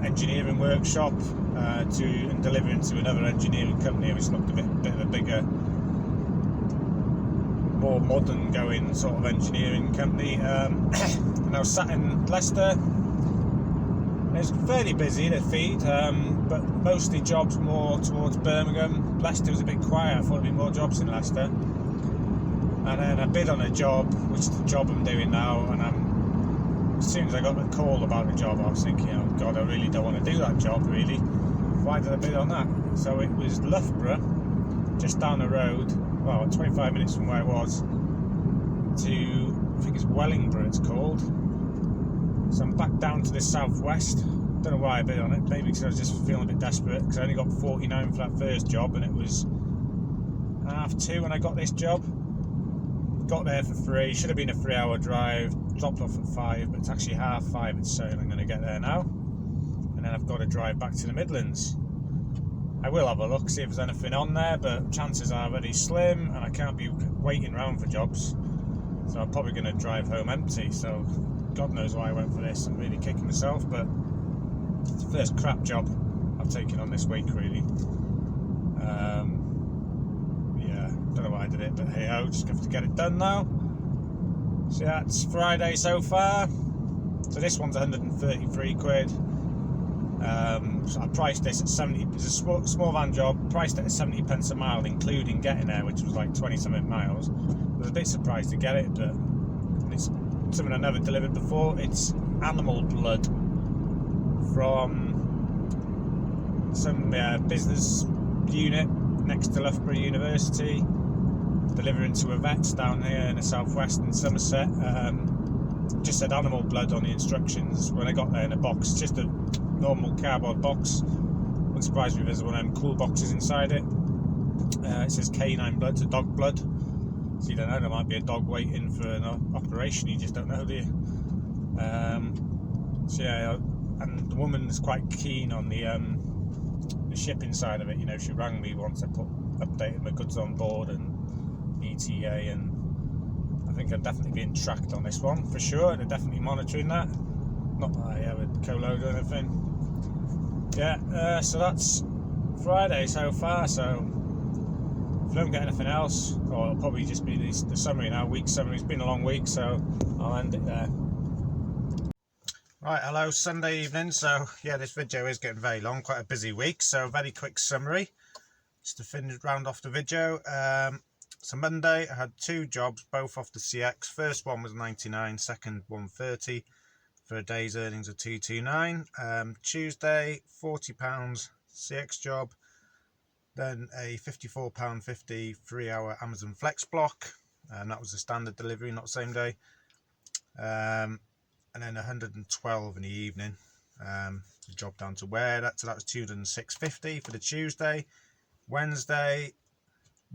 engineering workshop and delivering to another engineering company which looked a bit of a bigger, more modern going sort of engineering company. And I was sat in Leicester. It's fairly busy, the feed, but mostly jobs more towards Birmingham. Leicester was a bit quiet. I thought there'd be more jobs in Leicester. And then I bid on a job, which is the job I'm doing now, and as soon as I got the call about the job, I was thinking, oh God, I really don't want to do that job, really. Why did I bid on that? So it was Loughborough, just down the road, well, 25 minutes from where I was, to, I think it's Wellingborough it's called. So I'm back down to the southwest. Don't know why I bid on it, maybe because I was just feeling a bit desperate, because I only got 49 for that first job, and it was 2:30 when I got this job. Got there for free, should have been a 3-hour drive, dropped off at 5, but it's actually 5:30, it's saying I'm going to get there now. And then I've got to drive back to the Midlands. I will have a look, see if there's anything on there, but chances are very slim, and I can't be waiting around for jobs. So I'm probably going to drive home empty, so God knows why I went for this. I'm really kicking myself, but it's the first crap job I've taken on this week, really. Don't know why I did it, but hey ho, just have to get it done now. So yeah, it's Friday so far. So this one's 133 quid. So I priced this at 70. It's a small van job, priced it at 70 pence a mile, including getting there, which was like 20 something miles. I was a bit surprised to get it, but it's something I never delivered before. It's animal blood from some business unit next to Loughborough University, delivering to a vets down here in the southwest in Somerset. Just said animal blood on the instructions when I got there in a box, just a normal cardboard box. Wouldn't surprise me if there's one of them cool boxes inside it. It says canine blood, so dog blood. So you don't know, there might be a dog waiting for an operation, you just don't know, do you? So yeah, and the woman is quite keen on the shipping side of it. You know, she rang me once I updated my goods on board and ETA, and I think I'm definitely being tracked on this one for sure. They're definitely monitoring that. Not that I have a co-load or anything. Yeah, so that's Friday so far. So if I don't get anything else, or it'll probably just be the summary now, week summary. It's been a long week, so I'll end it there. Right, hello, Sunday evening. So yeah, this video is getting very long, quite a busy week, so very quick summary just to round off the video. So Monday I had 2 jobs, both off the CX. First one was 99, second 130 for a day's earnings of 229. Tuesday £40 CX job, then a £54.50 3-hour Amazon Flex block, and that was the standard delivery, not same day. And then 112 in the evening. The job down to where so that was 206.50 for the Tuesday. Wednesday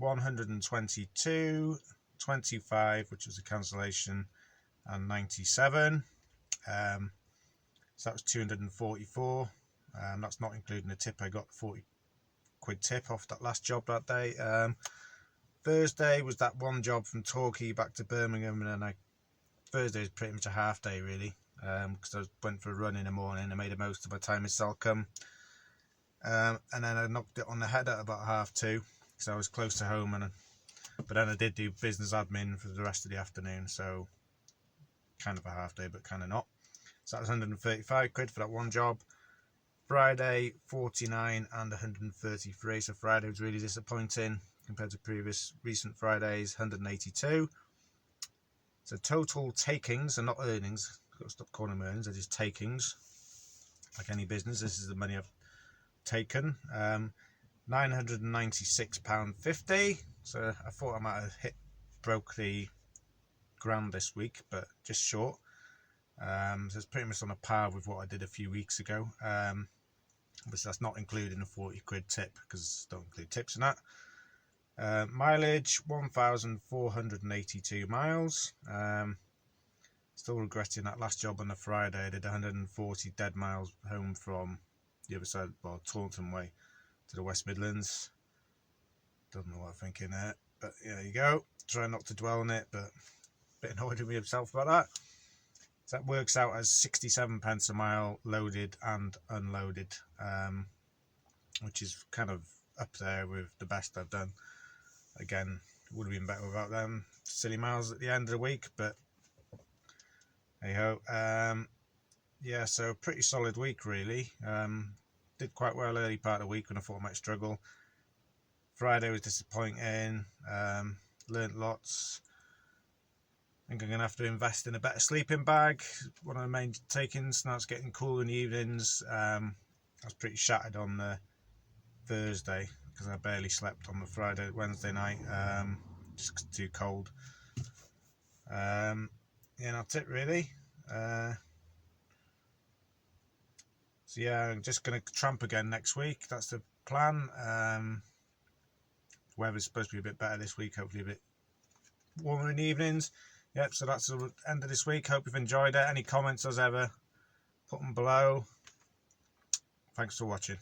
122.25, which was a cancellation, and 97. So that was 244. That's not including the tip I got, 40 quid tip off that last job that day. Thursday was that one job from Torquay back to Birmingham, and then Thursday was pretty much a half day really, because I went for a run in the morning. I made the most of my time in Salcombe, and then I knocked it on the head at about 2:30 because I was close to home, but then I did do business admin for the rest of the afternoon, so kind of a half day but kind of not. So that was 135 quid for that one job. Friday 49 and 133, so Friday was really disappointing compared to previous recent Fridays. 182. So total takings, and not earnings, I've got to stop calling them earnings, they're just takings. Like any business, this is the money I've taken. £996.50. So I thought I might have broke the grand this week, but just short. So it's pretty much on a par with what I did a few weeks ago. But that's not including the 40 quid tip, because I don't include tips in that. Mileage 1,482 miles. Still regretting that last job on the Friday. I did 140 dead miles home from the other side, well, Taunton way to the West Midlands. Don't know what I'm thinking there, but yeah, there you go. Try not to dwell on it, but a bit annoyed with myself about that. So that works out as 67 pence a mile loaded and unloaded, which is kind of up there with the best I've done. Again, it would have been better without them silly miles at the end of the week, but hey ho. Yeah, so pretty solid week really. Did quite well early part of the week when I thought I might struggle. Friday was disappointing. Learnt lots. I think I'm going to have to invest in a better sleeping bag. One of the main takings. Now it's getting cool in the evenings. I was pretty shattered on the Thursday because I barely slept on the Wednesday night. Just too cold. Yeah, that's it really. So yeah, I'm just going to tramp again next week. That's the plan. Weather's supposed to be a bit better this week. Hopefully a bit warmer in the evenings. Yep, so that's the end of this week. Hope you've enjoyed it. Any comments as ever, put them below. Thanks for watching.